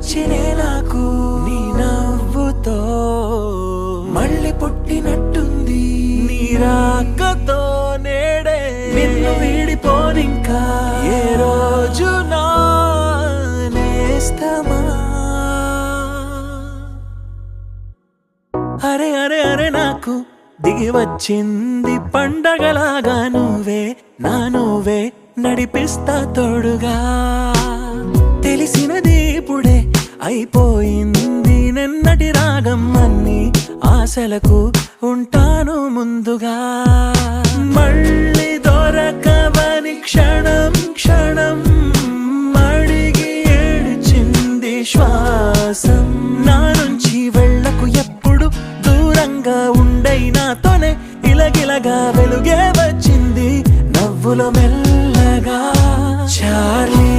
వచ్చినే నాకు నీ నవ్వుతో మళ్ళీ పుట్టినట్టుంది నీ రాకతో నేడే నిన్ను వీడిపోనింకా ఏ రోజు నా నేస్తమా అరే అరే అరే నాకు దిగి వచ్చింది పండగలాగా నువ్వే నడిపిస్తా తోడుగా తెలిసినది ఇప్పుడే అయిపోయింది నిన్నటి రాగం అన్ని ఆశలకు ఉంటాను ముందుగా మళ్ళీ దొరకవని క్షణం క్షణం అడిగి ఏడ్చింది శ్వాసం నా నుంచి వెళ్ళకు ఎప్పుడు దూరంగా ఉండై నాతోనే ఇలగిలగా వెలుగే వచ్చింది నవ్వులో మెల్లగా చార్లీ